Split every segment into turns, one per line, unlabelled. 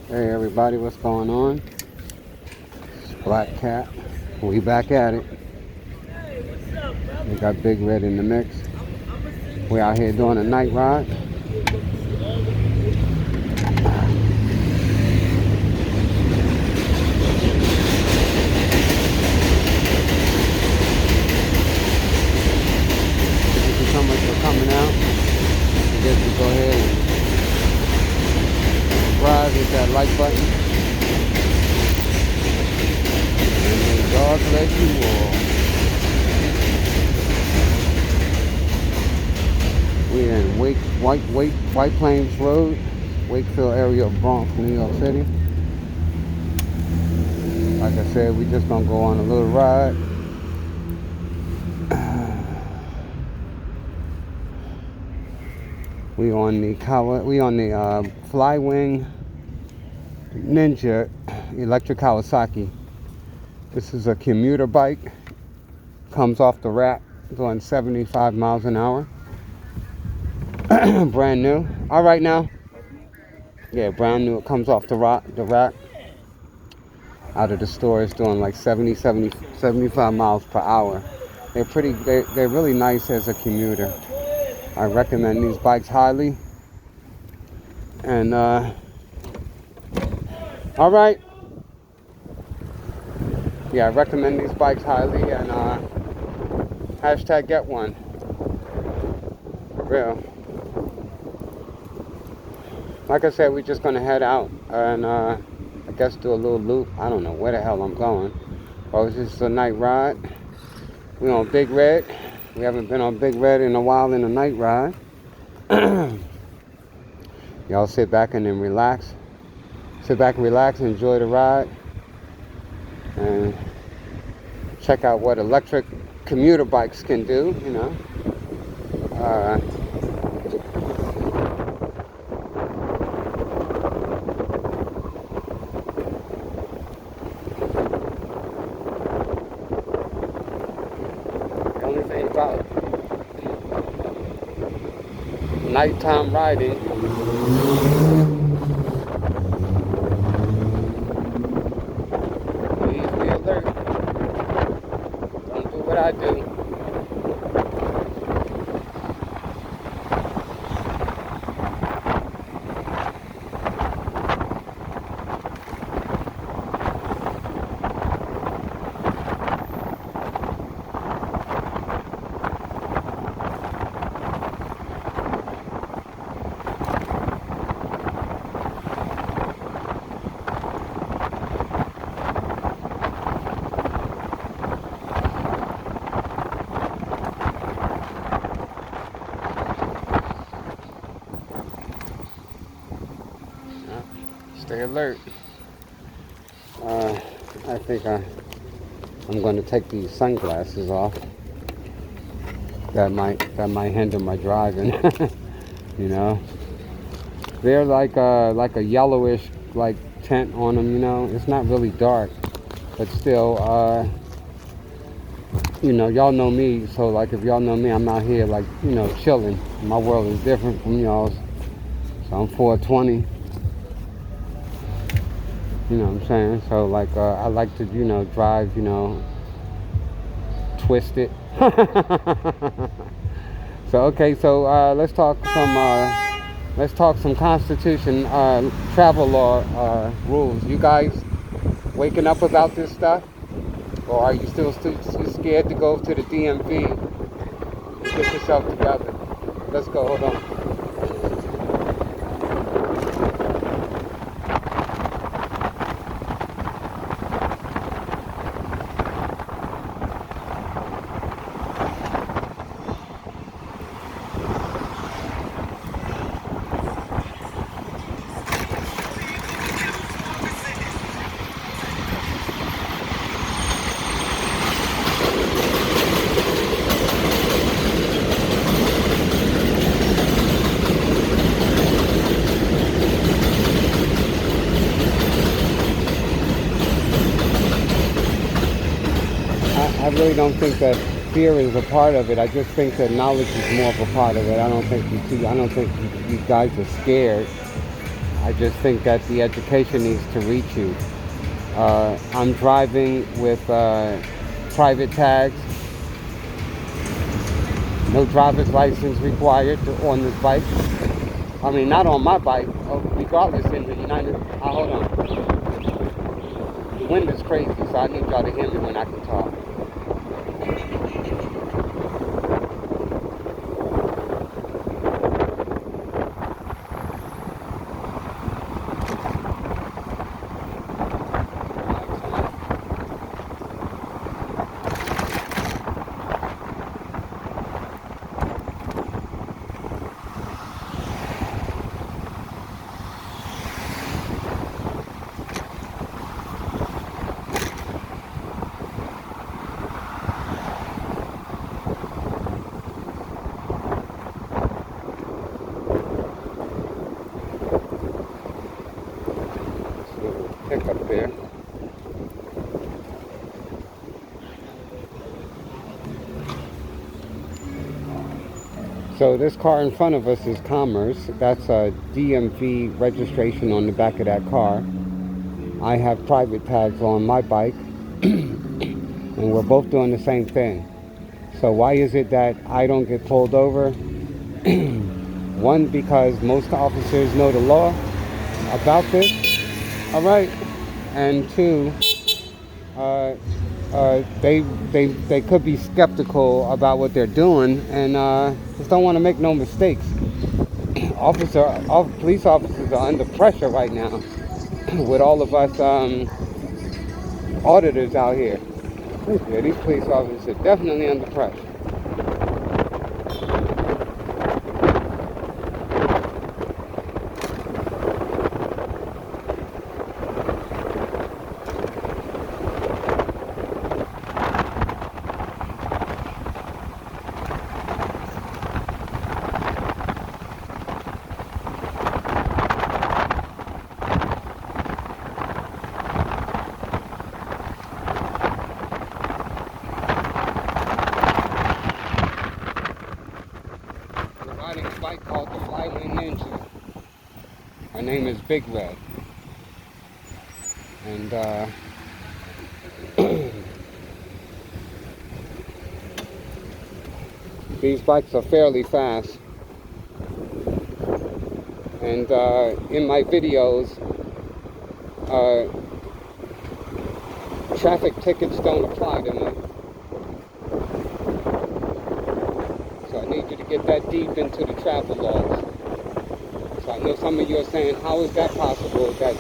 Hey everybody, what's going on? It's Blackcat. We back at it. We got Big Red in the mix. We out here doing a night ride. Thank you so much for coming out. I guess you go ahead and subscribe, hit that like button. And may God bless you all. We're in White Plains Road, Wakefield area of Bronx, New York City. Like I said, we just gonna go on a little ride. We on the Flywing Ninja electric Kawasaki. This is a commuter bike. Comes off the rack, going 75 miles an hour. Brand new. All right now. Yeah, brand new. It comes off the rack. Out of the store, it's doing like 75 miles per hour. They're really nice as a commuter. I recommend these bikes highly. And all right. Yeah, I recommend these bikes highly, and hashtag get one. For real. Like I said, we're just gonna head out and I guess do a little loop. I don't know where the hell I'm going. But it's just a night ride. We on Big Red. We haven't been on Big Red in a while in a night ride. Y'all sit back and then relax. Sit back and relax, enjoy the ride. And check out what electric commuter bikes can do, you know. The only thing about nighttime riding, please be alert. Don't do what I do. Stay alert. I think I'm going to take these sunglasses off. That might hinder my driving. You know, they're like a yellowish like tint on them. You know, it's not really dark, but still, you know, y'all know me. So like, if y'all know me, I'm out here like, you know, chilling. My world is different from y'all's. So I'm 420. You know what I'm saying? So like, I like to, you know, drive, you know, twisted. So okay, so let's talk some Constitution, travel law rules. You guys waking up about this stuff, or are you still scared to go to the DMV? Get yourself together. Let's go. Hold on. I really don't think that fear is a part of it. I just think that knowledge is more of a part of it. I don't think you guys are scared. I just think that the education needs to reach you. I'm driving with private tags, no driver's license required on this bike. I mean, not on my bike, regardless in the United... hold on. The wind is crazy, so I need y'all to hear me when I can talk. Pickup there. So this car in front of us is Commerce. That's a DMV registration on the back of that car. I have private tags on my bike, and we're both doing the same thing. So why is it that I don't get pulled over? One, because most officers know the law about this. All right, and two, they could be skeptical about what they're doing and just don't want to make no mistakes. Police officers are under pressure right now with all of us auditors out here. Yeah, these police officers are definitely under pressure. Riding a bike called the Flyway Ninja. Her name is Big Red. And these bikes are fairly fast. And in my videos, traffic tickets don't apply to me. So I need you to get that deep into the travel laws. So I know some of you are saying, how is that possible that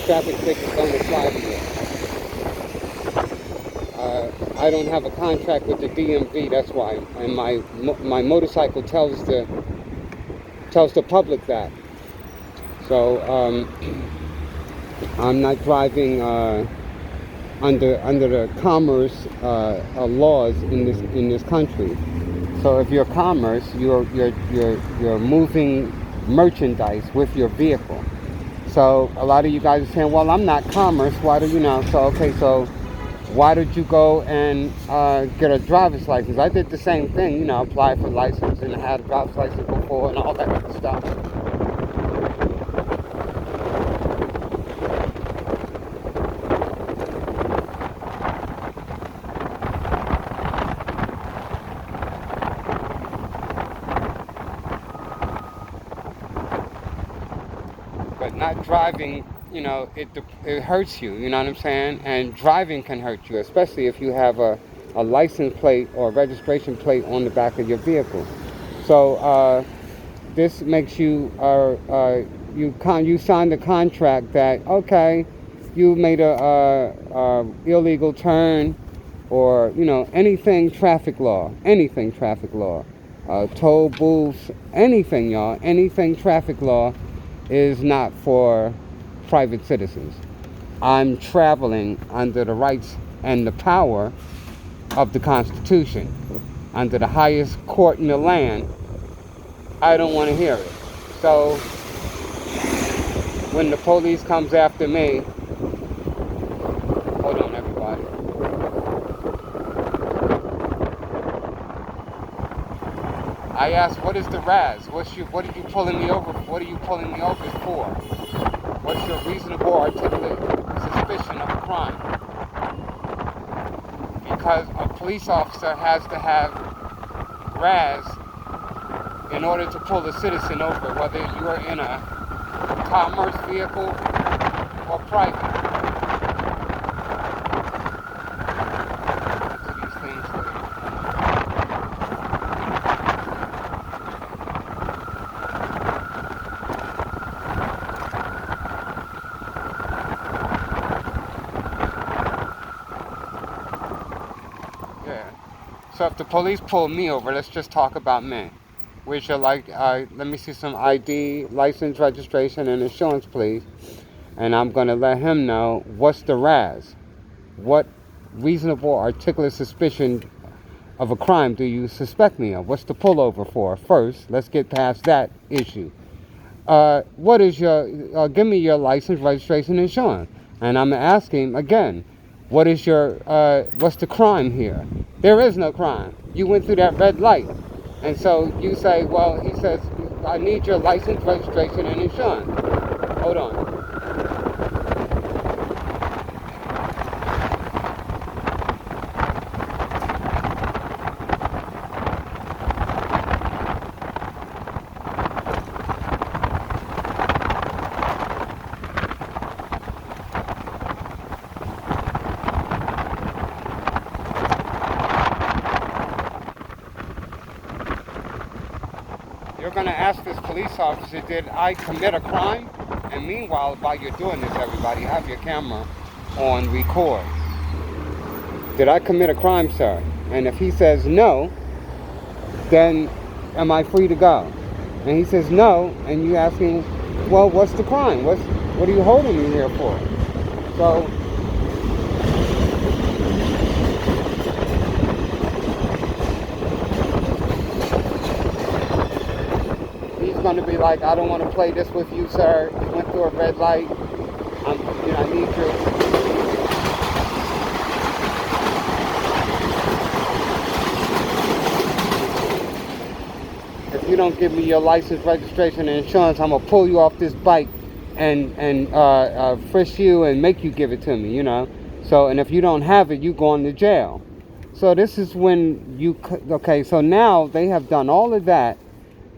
traffic tickets don't apply to you? I don't have a contract with the DMV, that's why. And my motorcycle tells the public that. So I'm not driving under the commerce laws in this country. So if you're commerce, you're moving merchandise with your vehicle. So a lot of you guys are saying, well, I'm not commerce. Why do you know? So okay, so why did you go and get a driver's license? I did the same thing, you know, apply for license and I had a driver's license before and all that other stuff. But not driving, you know, it hurts you, you know what I'm saying? And driving can hurt you, especially if you have a license plate or registration plate on the back of your vehicle. So this makes you, you signed the contract that, okay, you made a illegal turn, or, you know, anything traffic law, toll booths, anything, y'all, anything traffic law is not for private citizens. I'm traveling under the rights and the power of the Constitution, under the highest court in the land. I don't want to hear it. So when the police comes after me, hold on everybody. I asked, what is the RAS? What are you pulling me over? What are you pulling me over for? What's your reasonable articulate suspicion of a crime? Because a police officer has to have RAS in order to pull a citizen over, whether you are in a commerce vehicle or private. These things yeah. So if the police pull me over, let's just talk about me. Where's your let me see some ID, license, registration, and insurance, please. And I'm gonna let him know what's the RAS. What reasonable articulate suspicion of a crime do you suspect me of? What's the pullover for? First, let's get past that issue. What is your? Give me your license, registration, insurance. And I'm asking again, what is your? What's the crime here? There is no crime. You went through that red light. And so you say, well, he says, I need your license, registration, and insurance. Hold on. You're going to ask this police officer, did I commit a crime? And meanwhile, while you're doing this, everybody, have your camera on record. Did I commit a crime, sir? And if he says no, then am I free to go? And he says no, and you ask him, well, what's the crime? What are you holding me here for? So going to be like, I don't want to play this with you, sir. You went through a red light. I need you. If you don't give me your license, registration, and insurance, I'm gonna pull you off this bike and frisk you and make you give it to me. So, and if you don't have it, you going to jail. So this is when okay. So now they have done all of that.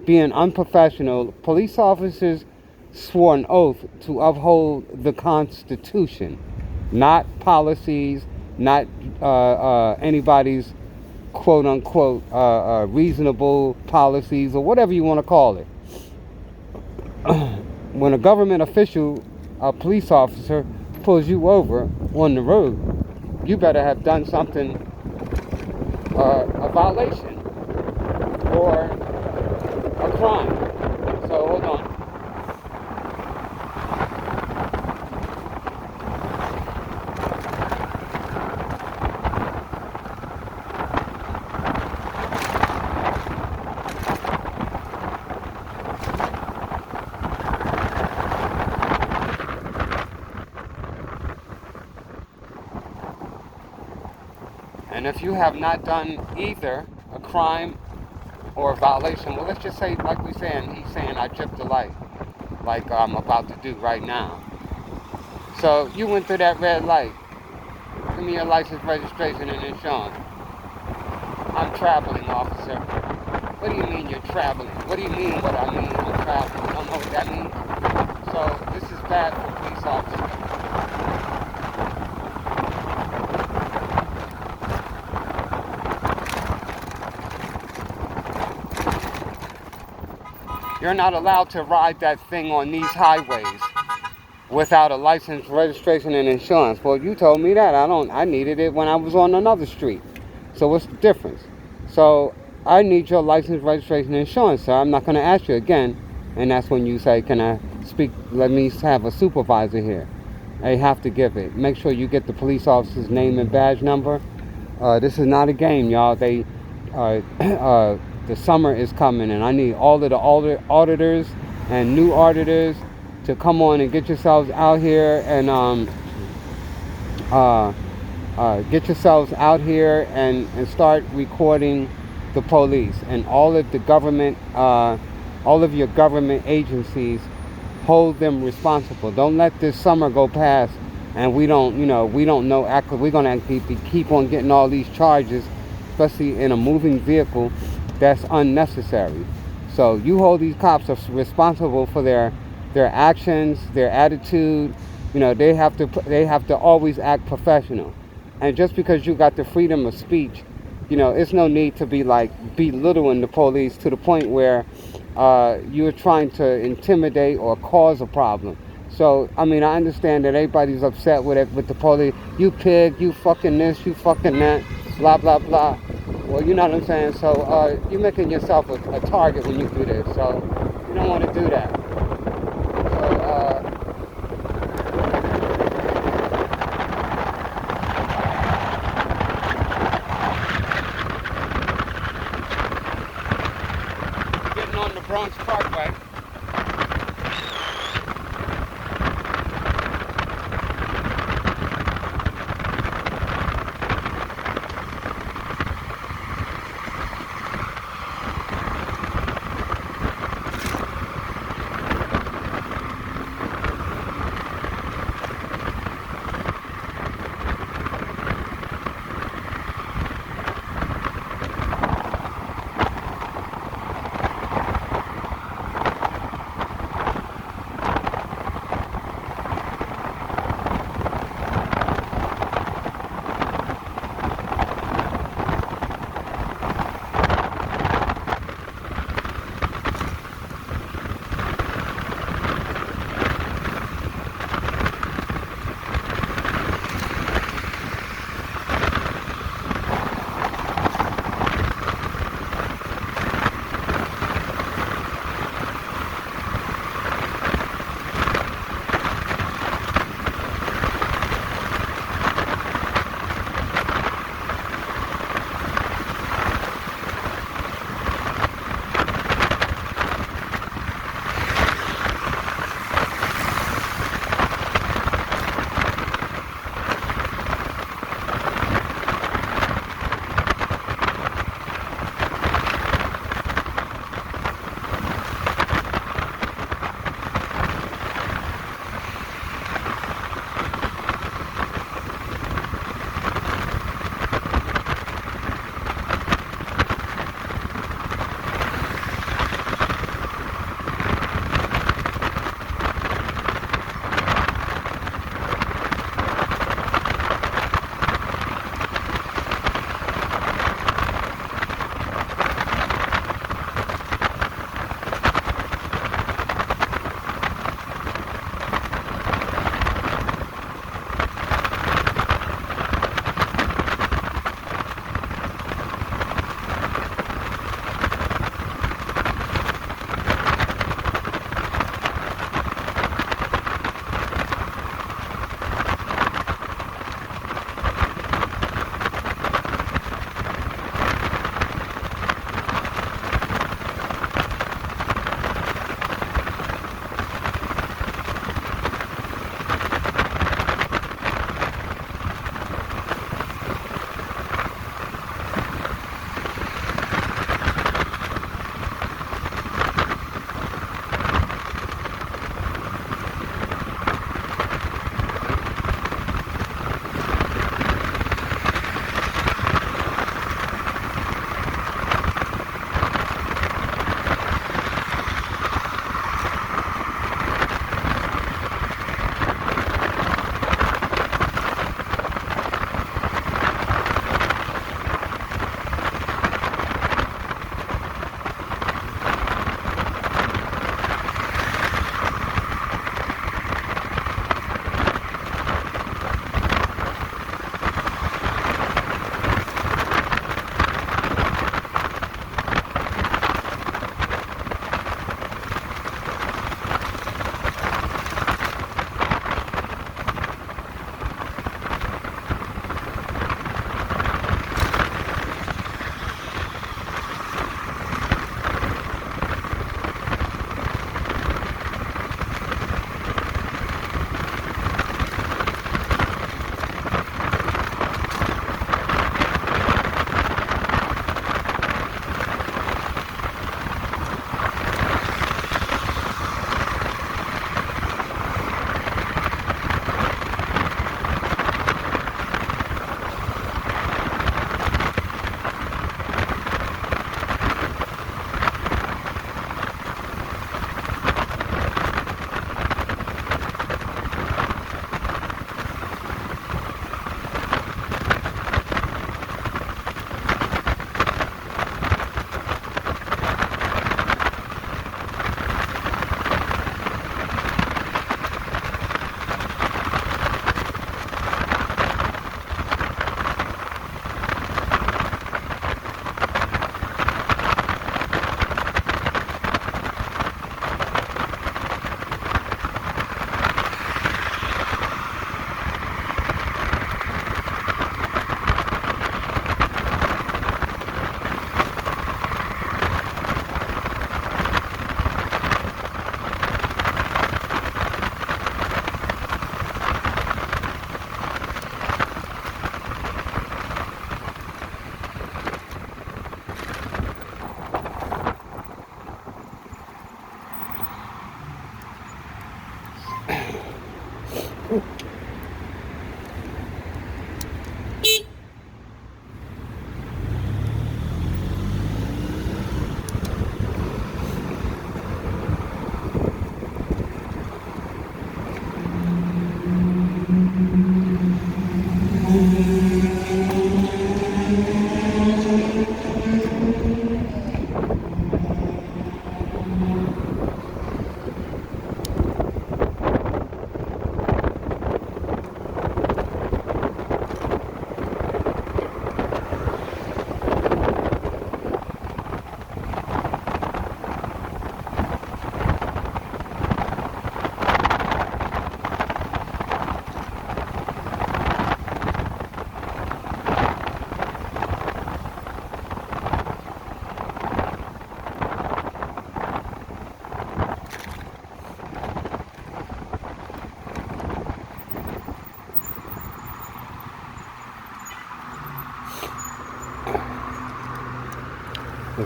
Being unprofessional, police officers swore an oath to uphold the Constitution, not policies, not anybody's quote-unquote reasonable policies or whatever you want to call it. When a government official, a police officer, pulls you over on the road, you better have done something, a violation or a crime. So hold on. And if you have not done either a crime or a violation, well, let's just say, like he's saying, I tripped the light, like I'm about to do right now. So you went through that red light. Give me your license, registration, and insurance. I'm traveling, officer. What do you mean you're traveling? What do you mean what I mean? I'm traveling. You don't know what that means? So this is bad for police officers. You're not allowed to ride that thing on these highways without a license, registration, and insurance. Well, you told me that. I needed it when I was on another street. So what's the difference? So I need your license, registration, and insurance, sir. I'm not going to ask you again. And that's when you say, can I speak? Let me have a supervisor here. I have to give it. Make sure you get the police officer's name and badge number. This is not a game, y'all. The summer is coming, and I need all of the auditors and new auditors to come on and get yourselves out here and start recording the police and all of the government, all of your government agencies, hold them responsible. Don't let this summer go past and we don't know. We're gonna keep on getting all these charges, especially in a moving vehicle, that's unnecessary. So you hold these cops responsible for their actions, their attitude. They have to always act professional. And just because you got the freedom of speech, it's no need to be like belittling the police to the point where you're trying to intimidate or cause a problem. So I understand that everybody's upset with the police. You pig, you fucking this, you fucking that, blah blah blah. Well, you know what I'm saying. So you're making yourself a target when you do this. So you don't want to do that. So getting on the Bronx Parkway.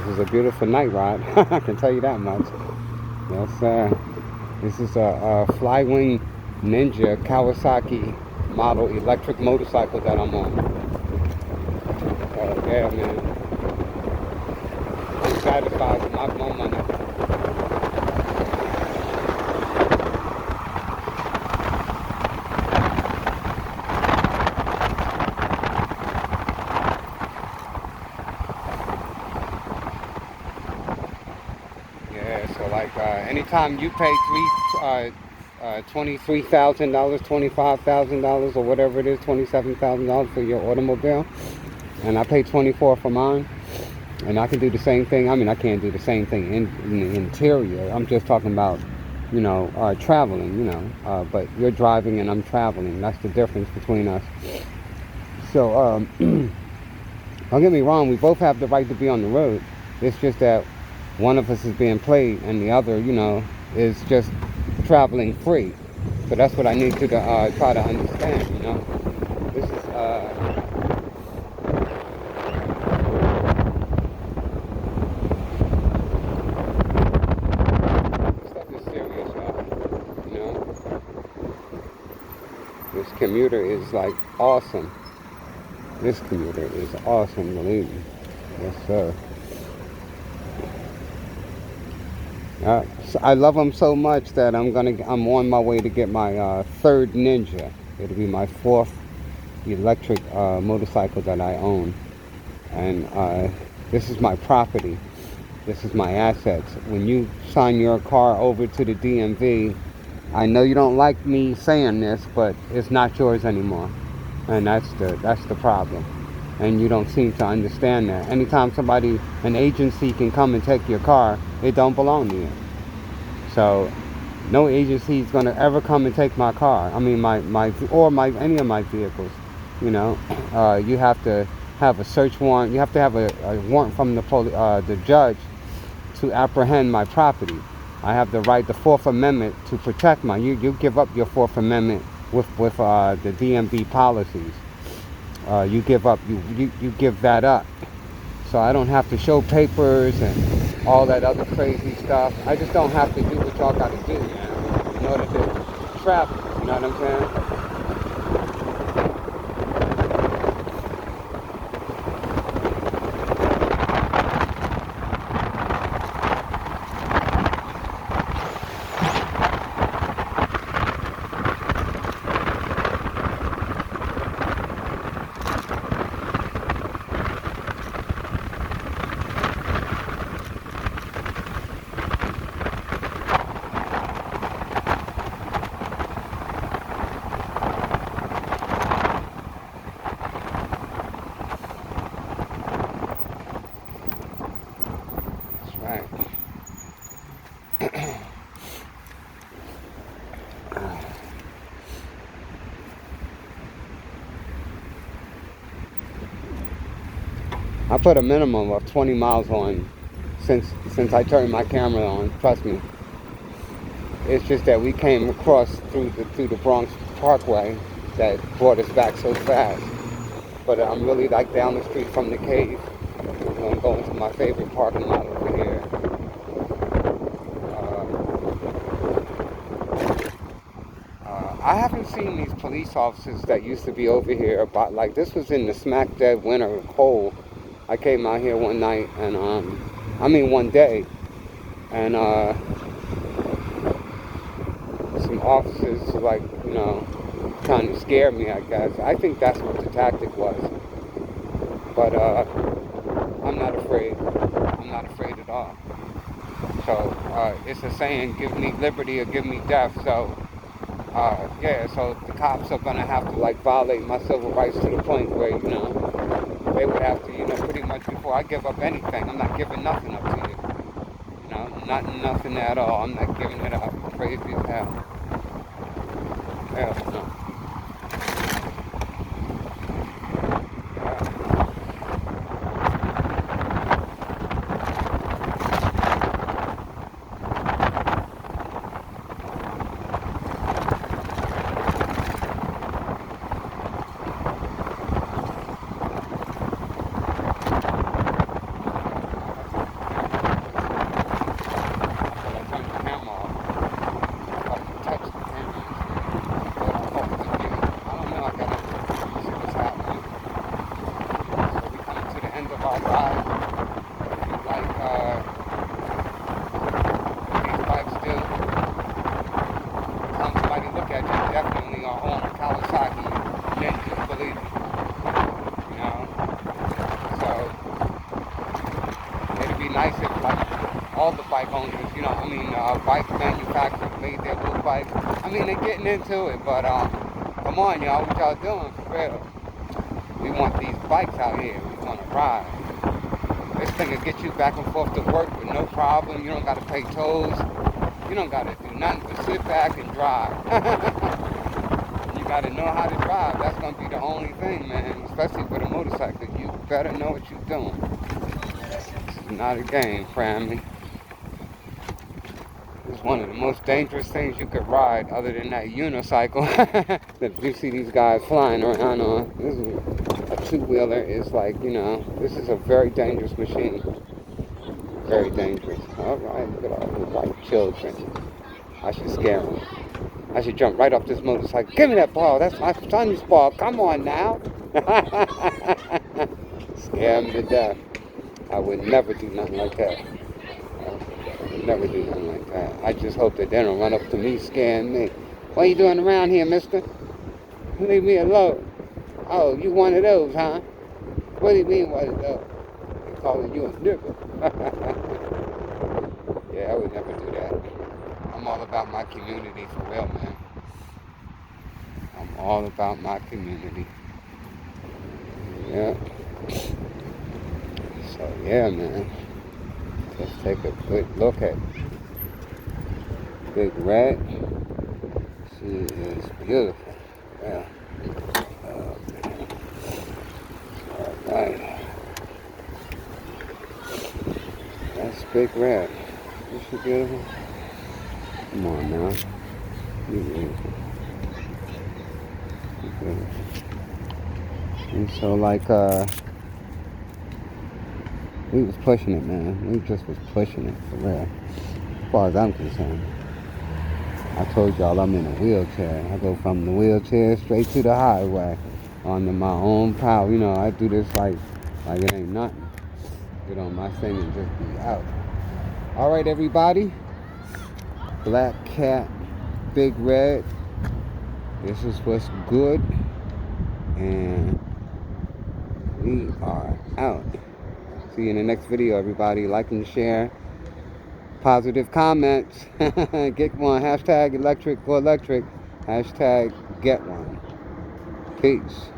is a beautiful night ride. I can tell you that much. Yes, this is a Flywing Ninja Kawasaki model electric motorcycle that I'm on. Yeah, man. I'm satisfied with my money. Yeah, so like anytime you pay $23,000, $25,000, or whatever it is, $27,000 for your automobile, and I pay 24 for mine, and I can do the same thing. I mean, I can't do the same thing in the interior. I'm just talking about, traveling, but you're driving and I'm traveling. That's the difference between us. So, don't get me wrong, we both have the right to be on the road. It's just that one of us is being played and the other, is just traveling free. So that's what I need to try to understand, This is, this stuff is serious, y'all, This commuter is like awesome. This commuter is awesome, believe me. Yes, sir. So I love them so much that I'm on my way to get my third Ninja. It'll be my fourth electric motorcycle that I own, and this is my property. This is my assets. When you sign your car over to the DMV, I know you don't like me saying this, but it's not yours anymore, and that's the problem. And you don't seem to understand that. Anytime an agency can come and take your car, it don't belong to you. So no agency is going to ever come and take my car. I mean, any of my vehicles. You have to have a search warrant. You have to have a warrant from the judge to apprehend my property. I have the right, the Fourth Amendment, to protect you give up your Fourth Amendment with the DMV policies. You give that up. So I don't have to show papers and all that other crazy stuff. I just don't have to do what y'all got to do, man, in order to travel. You know what I'm saying? Right. I put a minimum of 20 miles on since I turned my camera on. Trust me. It's just that we came across through the Bronx Parkway that brought us back so fast. But I'm really like down the street from the cave. I'm going to my favorite parking lot over here. I haven't seen these police officers that used to be over here about, like, this was in the smack dead winter cold. I came out here one night and one day, and some officers like, trying to scare me, I guess. I think that's what the tactic was. But I'm not afraid. I'm not afraid at all. So it's a saying, give me liberty or give me death. So so the cops are gonna have to like violate my civil rights to the point where, they would have to, pretty much before I give up anything, I'm not giving nothing up to you. Nothing at all. I'm not giving it up. Crazy as hell. Hell no. all the bike owners, you know, I mean, bike manufacturers made their little bikes. I mean, they're getting into it, but come on, y'all, what y'all doing for real? We want these bikes out here. We want to ride. This thing will get you back and forth to work with no problem. You don't got to pay tolls. You don't got to do nothing but sit back and drive. You got to know how to drive. That's going to be the only thing, man. Especially with a motorcycle. You better know what you're doing. It's not a game, family. It's one of the most dangerous things you could ride other than that unicycle that you see these guys flying around on. This is a two-wheeler. It's like, you know, this is a very dangerous machine. Very dangerous. All right, look at all the white children. I should scare them. I should jump right off this motorcycle. Give me that ball. That's my son's ball. Come on now. Scare them to death. I would never do nothing like that. Never do nothing like that. I just hope that they don't run up to me scaring me. What are you doing around here, mister? Leave me alone. Oh, you one of those, huh? What do you mean one of those? They're calling you a nigger. Yeah, I would never do that. I'm all about my community for real, man. I'm all about my community. Yeah. So, yeah, man. Let's take a good look at Big Red. She is beautiful. Yeah. Alright. That's Big Red. Is she beautiful? Come on now. You're beautiful. You're beautiful. And so like we was pushing it, man. We just was pushing it, for real. As far as I'm concerned. I told y'all I'm in a wheelchair. I go from the wheelchair straight to the highway on my own power. You know, I do this like it ain't nothing. Get on my thing and just be out. All right, everybody. Blackcat, Big Red. This is what's good. And we are out. See you in the next video, everybody. Like and share. Positive comments. Get one. Hashtag electric for electric. Hashtag get one. Peace.